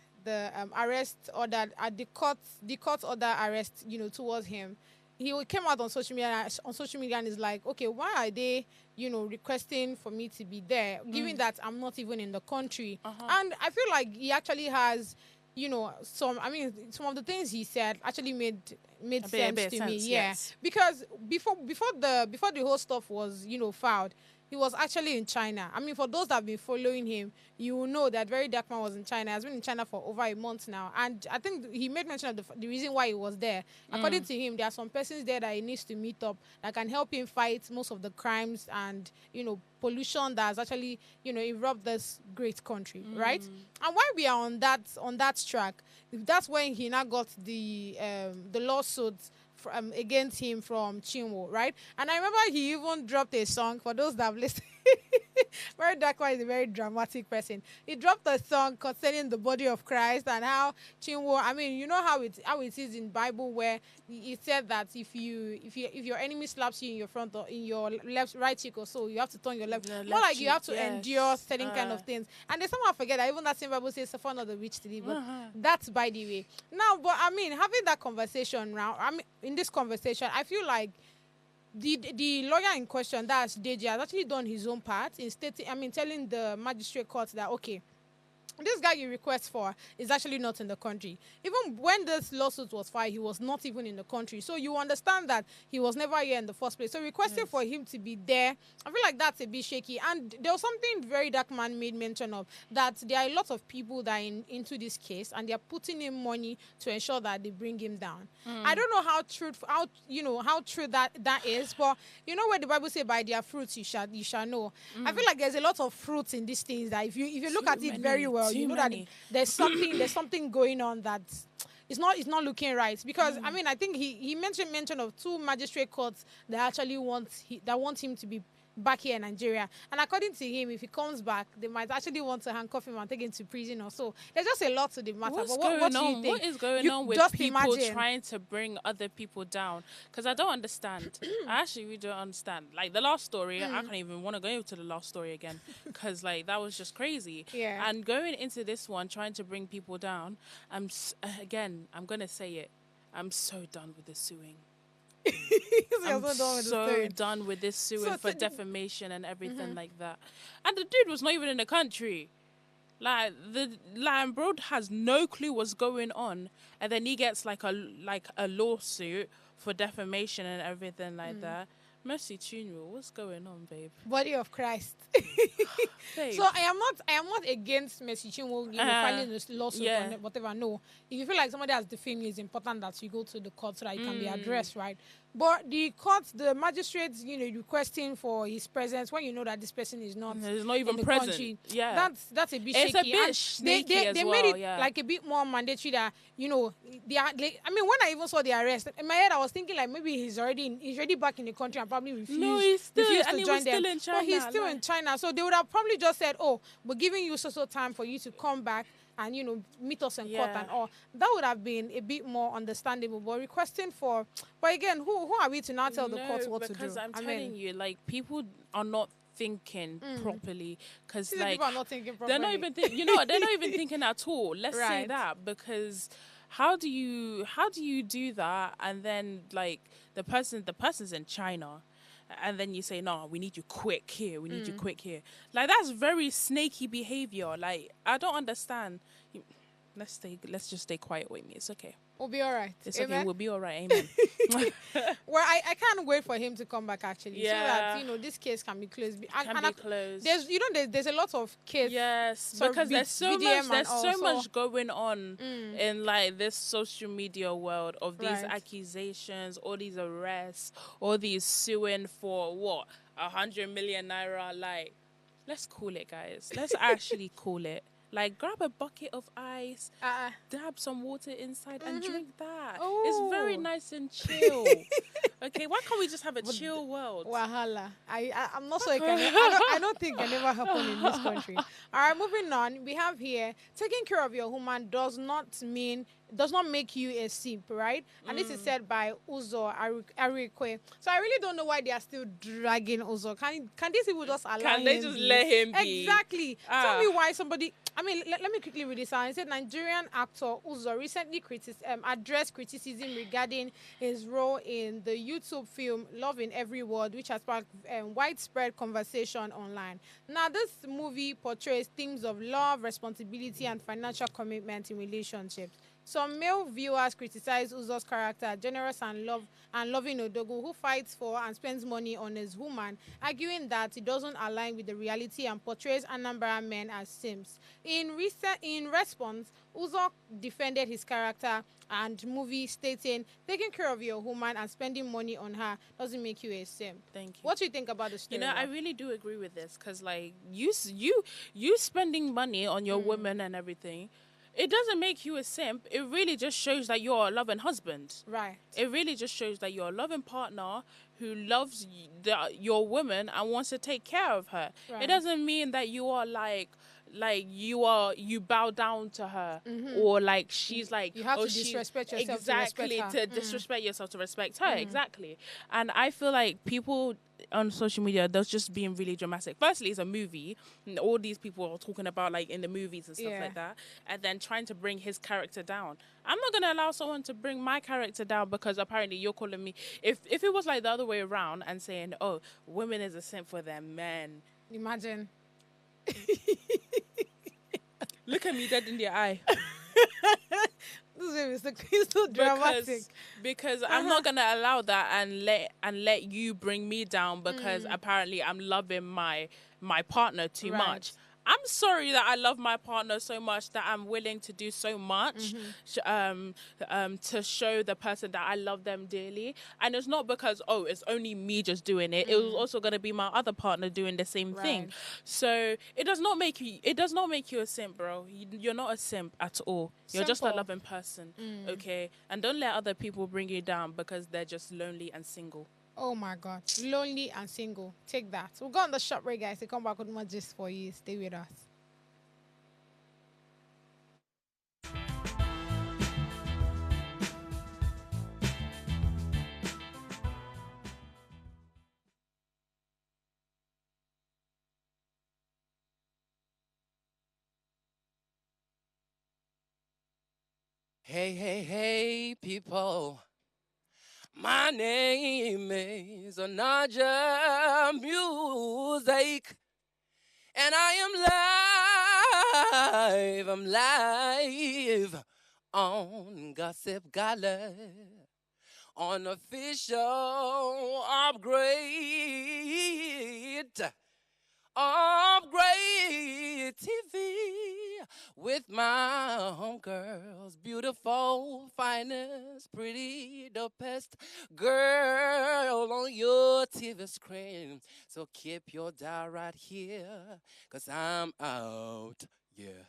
arrest order at the court order arrest, towards him, he came out on social media and is like, okay, why are they, requesting for me to be there, given that I'm not even in the country? And I feel like he actually has, some of the things he said actually made sense to me. Yeah, yes. because before the whole stuff was, filed, he was actually in China. I mean, for those that have been following him, you will know that Very Dark Man was in China. He has been in China for over a month now. And I think he made mention of the reason why he was there. According to him, there are some persons there that he needs to meet up that can help him fight most of the crimes and, pollution that has actually, erupted this great country, right? And while we are on that track, that's when he now got the lawsuit against him from Chinwo, right? And I remember he even dropped a song for those that have listened. Very Dark Man is a very dramatic person. He dropped a song concerning the body of Christ and how Chinwo. I mean, you know how it is in Bible where it said that if your enemy slaps you in your front or in your right cheek or so, you have to turn your left. More like you have to endure certain kind of things. And they somehow forget that even that same Bible says, "Suffer not the witch to live." But that's by the way. Now, but I mean, having that conversation now. I mean, in this conversation, I feel like the lawyer in question, that's Deji, has actually done his own part in telling the magistrate court that, okay, this guy you request for is actually not in the country. Even when this lawsuit was filed, he was not even in the country. So you understand that he was never here in the first place. So requesting for him to be there, I feel like that's a bit shaky. And there was something Very Dark Man made mention of, that there are a lot of people that are into this case and they're putting in money to ensure that they bring him down. I don't know how true that is, but you know where the Bible says by their fruits you shall know. I feel like there's a lot of fruits in these things that if you look at it very well, you know that there's something going on that it's not looking right. Because I mean, I think he mentioned of two magistrate courts that actually want him to be back here in Nigeria. And according to him, if he comes back, they might actually want to handcuff him and take him to prison or so. There's just a lot to the matter. What do you think? What is going on with people trying to bring other people down? Because I don't understand. I actually really don't understand. Like the last story, I can't even want to go into the last story again because like that was just crazy. Yeah. And going into this one, trying to bring people down, I'm going to say it. I'm so done with the suing. I'm so done with this suing for defamation and everything like that. And the dude was not even in the country. Like bro has no clue what's going on, and then he gets like a lawsuit for defamation and everything like that. Mercy Chinwo, what's going on, babe? Body of Christ. So I am not against Mercy Chinwo, filing this lawsuit or whatever. No, if you feel like somebody has defamed you, it's important that you go to the court so that you can be addressed, right? But the court, the magistrates, requesting for his presence when you know that this person is not, even present. Country, that's a bit shaky. It's a bit sneaky they made it like a bit more mandatory that they are. I mean, when I even saw the arrest in my head, I was thinking like maybe he's already back in the country and probably refused. No, he's still to join them. In China. But he's still in China, so they would have probably just said, "Oh, we're giving you so time for you to come back and meet us in court and all." That would have been a bit more understandable. But requesting for, but again, who are we to now tell the court what to do? Because I'm telling you, like people are not thinking properly, because These like people are not thinking they're not properly. even you know what, they're not even thinking at all. Let's say Right. that, because how do you do that, and then like the person's in China, and then you say, no, we need you quick here, we need you quick here. Like, that's very snaky behavior. Like, I don't understand. Let's just stay quiet with me. It's okay. We'll be all right. It's Amen? okay. We'll be all right. Amen. Well, I can't wait for him to come back, actually. So Yeah. that, this case can be closed. Can be closed. There's a lot of cases. Yes, So because there's so BDM much. and There's so also- much going on in like this social media world of these Right. accusations, all these arrests, all these suing for what 100 million naira. Like, let's cool it, guys. Let's actually cool it. Like, grab a bucket of ice, dab some water inside, and drink that. It's very Oh. nice and chill. Okay, why can't we just have a chill world? Wahala. I'm not sure I don't think it can never happen in this country. All right, moving on. We have here, taking care of your woman does not make you a simp, right? And this is said by Uzo Arikwe. So I really don't know why they are still dragging Uzo. Can these people just allow Can him they just be? let him be? Exactly. Tell me why somebody... I mean, let me quickly read this out. It said Nigerian actor Uzo recently addressed criticism regarding his role in the YouTube film Love in Every Word, which has sparked widespread conversation online. Now, this movie portrays themes of love, responsibility, and financial commitment in relationships. Some male viewers criticize Uzo's character, generous and loving Odogu, who fights for and spends money on his woman, arguing that it doesn't align with the reality and portrays Anambra men as simps. In response, Uzo defended his character and movie, stating, "Taking care of your woman and spending money on her doesn't make you a simp." Thank you. What do you think about the story? I really do agree with this, because like you spending money on your woman and everything, it doesn't make you a simp. It really just shows that you're a loving husband. Right. It really just shows that you're a loving partner who loves your woman and wants to take care of her. Right. It doesn't mean that you are like you bow down to her, or like she's like You have to disrespect yourself exactly to respect her. disrespect yourself to respect her. Exactly. And I feel like people on social media, they're just being really dramatic. Firstly, it's a movie, and all these people are talking about like in the movies and stuff like that, and then trying to bring his character down. I'm not gonna allow someone to bring my character down because apparently you're calling me. If it was like the other way around and saying, "Oh, women is a simp for their men," Imagine. look at me dead in the eye. This is so dramatic. Because I'm not gonna allow that and let you bring me down because apparently I'm loving my partner too much. I'm sorry that I love my partner so much that I'm willing to do so much to show the person that I love them dearly. And it's not because, it's only me just doing it. It was also going to be my other partner doing the same thing. So it does not make you a simp, bro. You're not a simp at all. You're just a loving person, okay? And don't let other people bring you down because they're just lonely and single. Oh my God. Lonely and single. Take that. We'll go on the shop break, guys. To come back with more gist for you. Stay with us. Hey, hey, hey, people. My name is Anaja Music, and I'm live on Gossip Gala, on official upgrade TV with my homegirls, beautiful, finest, pretty, the best girl on your TV screen. So keep your dial right here, 'cause I'm out, yeah.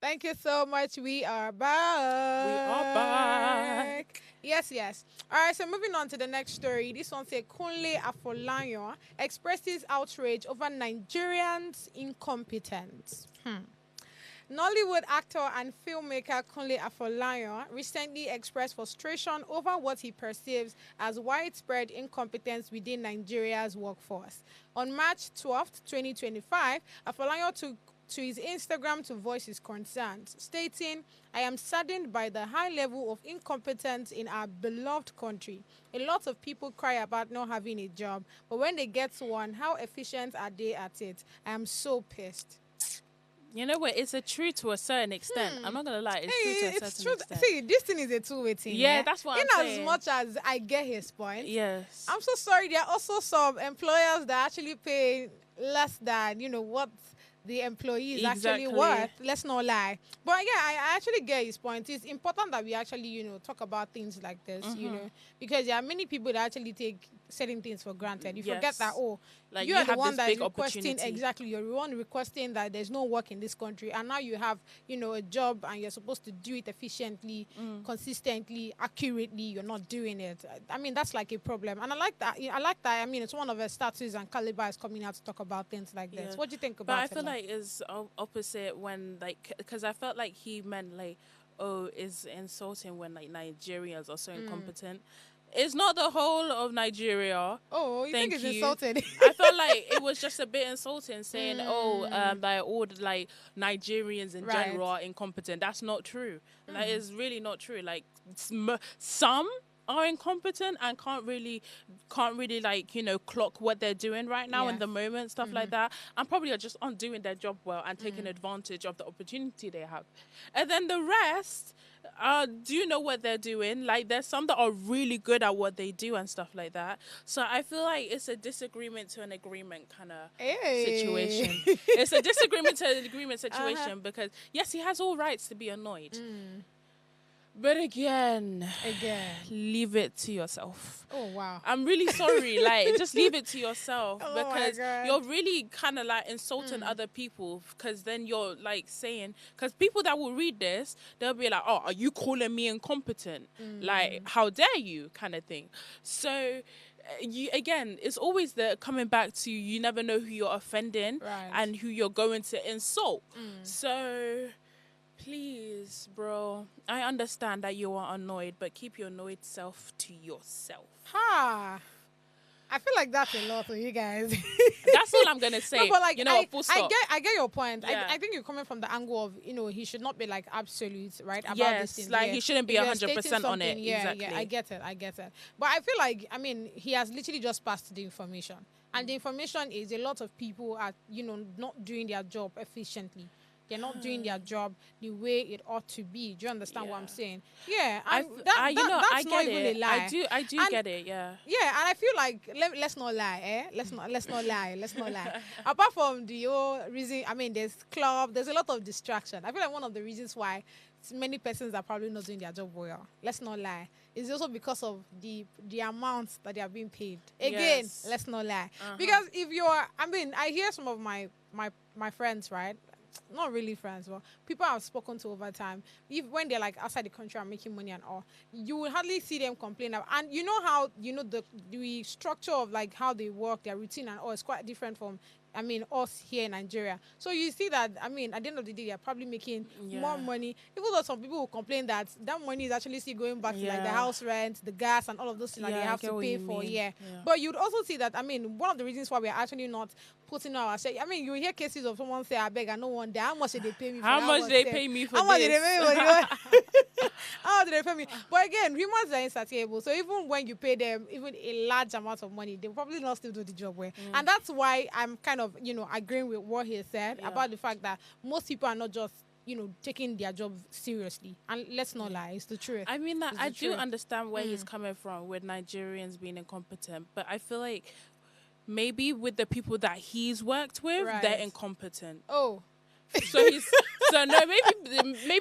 Thank you so much. We are back. We are back. Yes, yes. All right, so moving on to the next story. This one says Kunle Afolayan expresses outrage over Nigerians' incompetence. Nollywood actor and filmmaker Kunle Afolayan recently expressed frustration over what he perceives as widespread incompetence within Nigeria's workforce. On March 12th, 2025, Afolayan took to his Instagram to voice his concerns, stating, "I am saddened by the high level of incompetence in our beloved country. A lot of people cry about not having a job, but when they get one, how efficient are they at it? I am so pissed." You know what? It's a true to a certain extent. I'm not gonna lie. It's true to a It's certain true. extent. See, this thing is a two-way thing. Yeah, that's what I'm in saying. as much as I get his point, Yes. I'm so sorry. There are also some employers that actually pay less than what the employee is actually Exactly. worth. Let's not lie. But yeah, I actually get his point. It's important that we actually talk about things like this. Because there are many people that actually take certain things for granted. You forget Yes. that Like, you you are the have one this that is big requesting opportunity. exactly. You're the one requesting that there's no work in this country, and now you have a job and you're supposed to do it efficiently, consistently, accurately. You're not doing it. I mean, that's like a problem, and I like that. I mean, it's one of the statues and Caliber is coming out to talk about things like this. Yeah. What do you think But about I it? feel like it's opposite when, like, because I felt like he meant, like, oh, it's insulting when, like, Nigerians are so incompetent. It's not the whole of Nigeria. Oh, you Thank think it's you. insulted? I felt like it was just a bit insulting saying, that all the, like, Nigerians in Right. general are incompetent. That's not true. Like, it's really not true. Like, some are incompetent and can't really like clock what they're doing right now in Yes. the moment, stuff like that, and probably are just aren't doing their job well and taking advantage of the opportunity they have. And then the rest do you know what they're doing? Like, there's some that are really good at what they do and stuff like that. So I feel like it's a disagreement to an agreement kind of situation. It's a disagreement to an agreement situation because yes, he has all rights to be annoyed. But again, leave it to yourself. Oh, wow. I'm really sorry. Like, just leave it to yourself Oh, my because God. you're really kind of like insulting other people. Because then you're like saying, because people that will read this, they'll be like, "Oh, are you calling me incompetent? Like, how dare you?" kind of thing. So. It's always the coming back to you never know who you're offending and who you're going to insult. So. Please, bro. I understand that you are annoyed, but keep your annoyed self to yourself. Ha! I feel like that's a lot for you guys. That's all I'm gonna say. No, but like, full stop. I get your point. Yeah. I think you're coming from the angle of he should not be like absolute, right? About Yes, this thing. like, he shouldn't be If you're 100% stating on it. something, yeah, Exactly. Yeah, I get it. But I feel like he has literally just passed the information, and the information is a lot of people are not doing their job efficiently. They're not doing their job the way it ought to be. Do you understand what I'm saying? Yeah, I that's get not even it. a lie. I do And- get it. Yeah. Yeah, and I feel like let's not lie, Let's not lie. Apart from the whole reason, I mean, there's club, there's a lot of distraction. I feel like one of the reasons why many persons are probably not doing their job well. Let's not lie. It's also because of the amounts that they are being paid. Again, Yes. let's not lie. Because if I hear some of my friends, right? Not really friends, but people I've spoken to over time, when they're like outside the country and making money and all, you will hardly see them complain. And you know how the structure of like how they work, their routine and all is quite different from us here in Nigeria. So you see that, at the end of the day, they're probably making more money. Even though some people will complain that money is actually still going back to like the house rent, the gas, and all of those things that they I have get to what pay you for. mean. Yeah. Yeah. But you'd also see that, one of the reasons why we're actually not putting our say, you hear cases of someone say, "I beg, I no one there. How much did they pay me for How that much work they there? pay me for How much did they this?" pay me for how did they pay me?" But again, humans are insatiable. So even when you pay them even a large amount of money, they probably not still do the job well. And that's why I'm kind of, agreeing with what he said about the fact that most people are not just taking their job seriously. And let's not lie, it's the truth. I mean, that It's I the do truth. understand where he's coming from with Nigerians being incompetent, but I feel like maybe with the people that he's worked with, they're Right. incompetent. Oh, So maybe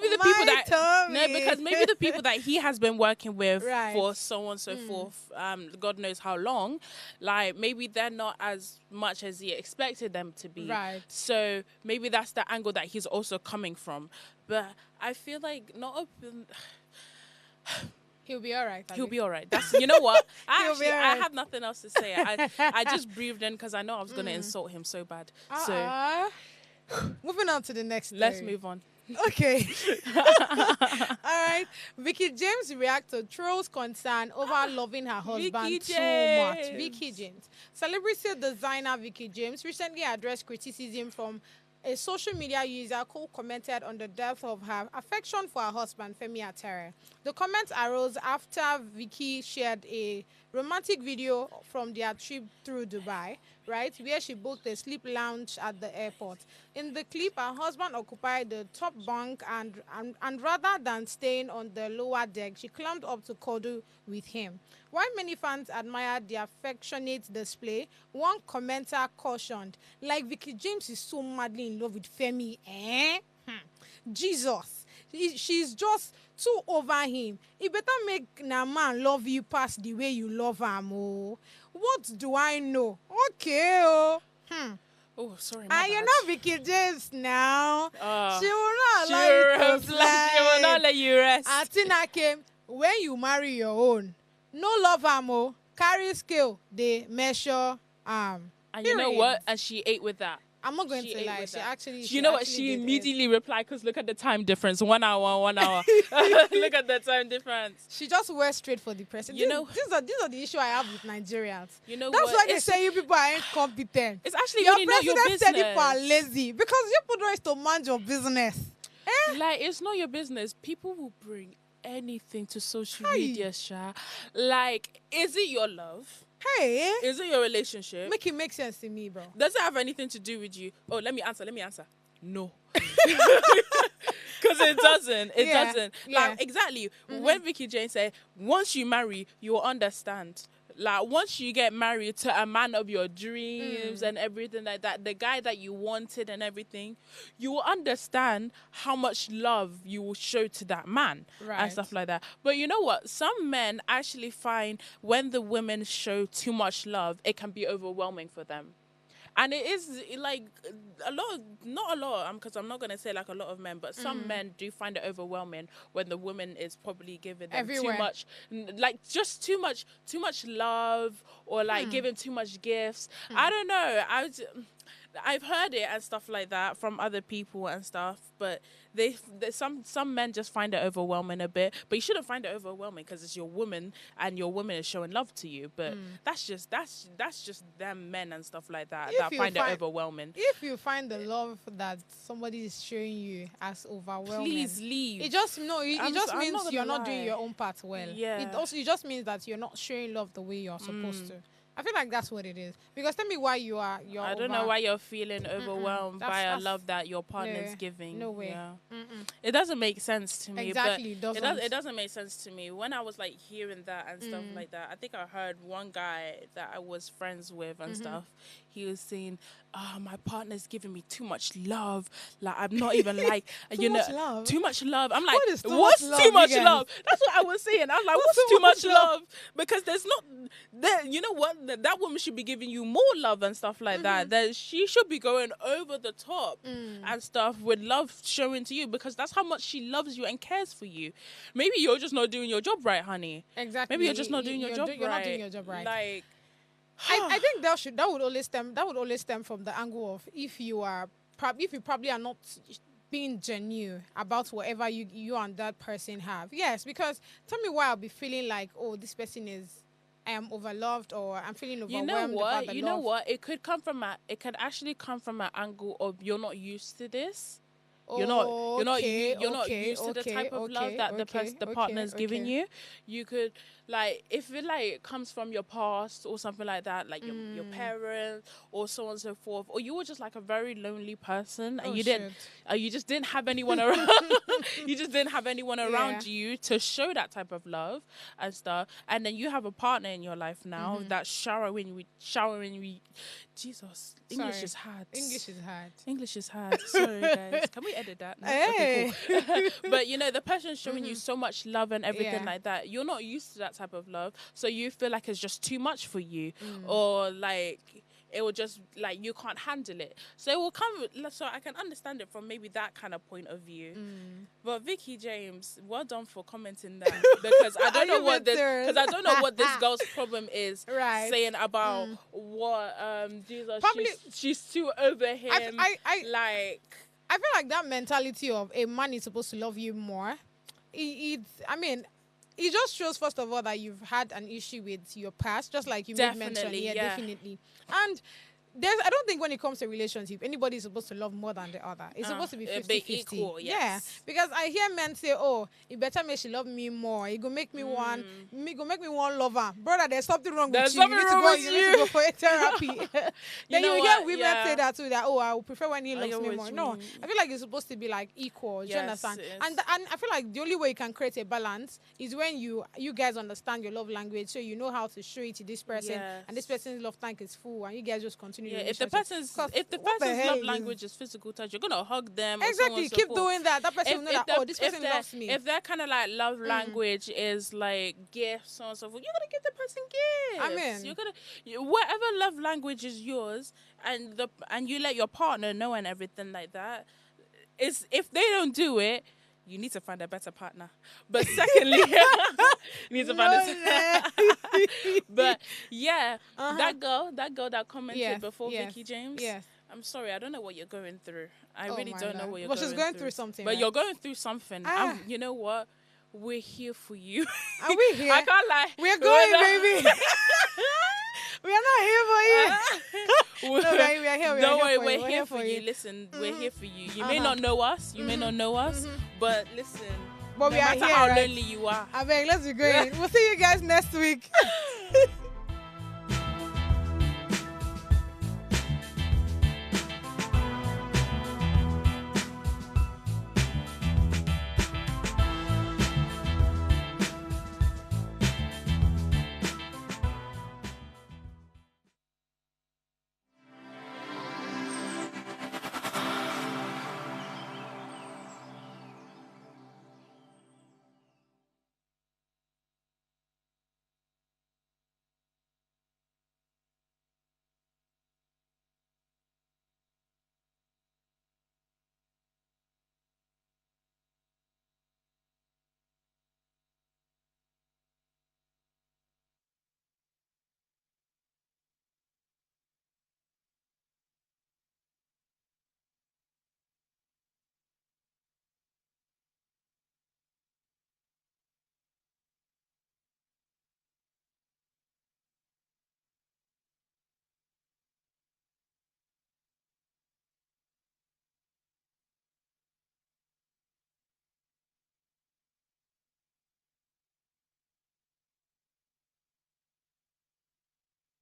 the people My tummy. because maybe the people that he has been working with Right. for so on and so forth, God knows how long, like maybe they're not as much as he expected them to be. Right. So maybe that's the angle that he's also coming from. But I feel like he'll be all right. he'll be all right. That's you know what? He'll be all I right. have nothing else to say. I just breathed in because I know I was gonna insult him so bad. So Moving on to the next let's story. move on. Okay. All right. Vicky James reacts to trolls' concern over loving her husband Vicky too much. James. Vicky James. Celebrity designer Vicky James recently addressed criticism from a social media user who commented on the depth of her affection for her husband, Femi Atere. The comments arose after Vicky shared a romantic video from their trip through Dubai, right, where she booked a sleep lounge at the airport. In the clip, her husband occupied the top bunk and rather than staying on the lower deck, she climbed up to cuddle with him. While many fans admired the affectionate display, one commenter cautioned, like Vicky James is so madly in love with Femi, eh? Jesus. She's just too over him. It better make na man love you past the way you love him. Oh. What do I know? Okay, oh. Oh, sorry. And you know Vicky James now. She will not She allow you to will she will not slide. let you rest. Atina came, when you marry your own, no love am, carry scale, they measure And you know Period. what? And she ate with that. I'm not going She to ate lie. with She that. actually. You know what? actually She did it. immediately replied because look at the time difference. 1 hour, 1 hour. Look at the time difference. She just went straight for the president. You know- these are the issue I have with Nigerians. You know That's what? why they It's- say you people are incompetent. It's actually Your really not your president said business. people are lazy because you people don't to mind your business. Like, it's not your business. People will bring anything to social Hey. media, Sha. Like, is it your love? Hey, Is it your relationship? make it make sense to me, bro. Does it have anything to do with you? Oh, let me answer. No. Because it doesn't. It Yeah, doesn't. yeah. Like, exactly. When Vicky Jane said, once you marry, you will understand. Like, once you get married to a man of your dreams and everything like that, the guy that you wanted and everything, you will understand how much love you will show to that man Right. and stuff like that. But you know what? Some men actually find when the women show too much love, it can be overwhelming for them. And it is like a lot of, not a lot, because I'm not going to say like a lot of men, but some men do find it overwhelming when the woman is probably giving them Everywhere. too much, like just too much love or like giving too much gifts. I don't know. I've heard it and stuff like that from other people and stuff, but some men just find it overwhelming a bit. But you shouldn't find it overwhelming because it's your woman and your woman is showing love to you. But that's just them men and stuff like that If that you find it find- overwhelming. If you find the love that somebody is showing you as overwhelming, Please leave. it just no. It I'm just not means gonna you're not lie. doing your own part well. Yeah. It just means that you're not showing love the way you're supposed to. I feel like that's what it is. Because tell me why you're. I don't know why you're feeling overwhelmed by a That's- love that your partner's no, giving. no way. Yeah. It doesn't make sense to me. Exactly, But it doesn't. it doesn't make sense to me. When I was like hearing that and stuff like that, I think I heard one guy that I was friends with and stuff. He was saying, my partner's giving me too much love. Like, I'm not even like, Too much love? too much love. I'm like, What is too what's much love, too much you guys? love? That's what I was saying. I was like, what's too much love? Because there's not, you know what? That woman should be giving you more love and stuff like that. That she should be going over the top and stuff with love showing to you because that's how much she loves you and cares for you. Maybe you're just not doing your job right, honey. Exactly. Maybe you're just not doing your job You're right. not doing your job right. Like, I think that would always stem from the angle of if you probably are not being genuine about whatever you and that person have. Yes, because tell me why I'll be feeling like, oh, this person is I am overloved or I'm feeling overwhelmed. you know about what? the You know love. what? It could actually come from an angle of you're not used to this. You're not used to the type of love that the partner's giving you. You could like if it like comes from your past or something like that, like your parents or so on and so forth, or you were just like a very lonely person and you just didn't have anyone around. You just didn't have anyone around you to show that type of love and stuff. And then you have a partner in your life now that's showering with. Jesus, English is hard. English is hard. Sorry, guys. Can we edit that? No? Hey. Okay, cool. But you know, the person showing you so much love and everything Yeah. like that, you're not used to that type of love, so you feel like it's just too much for you, or like it will just like you can't handle it. So it will come. So I can understand it from maybe that kind of point of view. But Vicky James, well done for commenting that because I don't know what this girl's problem is. Right. Saying about what Jesus, Probably- she's too over him. I like I feel like that mentality of a man is supposed to love you more. I mean, it just shows, first of all, that you've had an issue with your past, just like you made mention. Definitely, Yeah, yeah. definitely. And I don't think when it comes to relationship, anybody is supposed to love more than the other. It's supposed to be 50-50. Equal, Yeah, yes. because I hear men say, "Oh, it better make she love me more. It go make me one love her." Brother, there's something wrong There's with you. something wrong with You need to go for a therapy. Then know you hear what? women Yeah. say that too. That, "Oh, I would prefer when he I loves know me what more." you No, mean. I feel like it's supposed to be like equal. Do you Yes, understand? yes. And I feel like the only way you can create a balance is when you guys understand your love language, so you know how to show it to this person, and this Yes. person's love tank is full, and you guys just continue. Yeah, the if the relationship. person's 'Cause if the what the person's hell love is- language is physical touch, you're gonna hug them. Or so on Exactly, and so keep forth. doing that. That person will know that, the- oh, this person their- loves me. If their kind of like love language is like gifts, so on and so forth, you're gonna give the person gifts. I mean- you're gonna whatever love language is yours, and you let your partner know and everything like that. Is if they don't do it, you need to find a better partner. But secondly, you need to find But yeah, that girl that commented Yes, before yes, Vicky James. yes. I'm sorry, I don't know what you're going through. I Oh really my don't know Lord. what you're Well, going she's going through something, But right? you're going through something. Ah. You know what? We're here for you. Are we here? I can't lie. We're going, baby. We are not here for you. No, guys, we are here. Don't worry, for you. we're here for you. Listen, we're here for you. You may Uh-huh. not know us. You may not know us. But listen, But no we are matter here, how right? lonely you are. I beg, let's be going. We'll see you guys next week.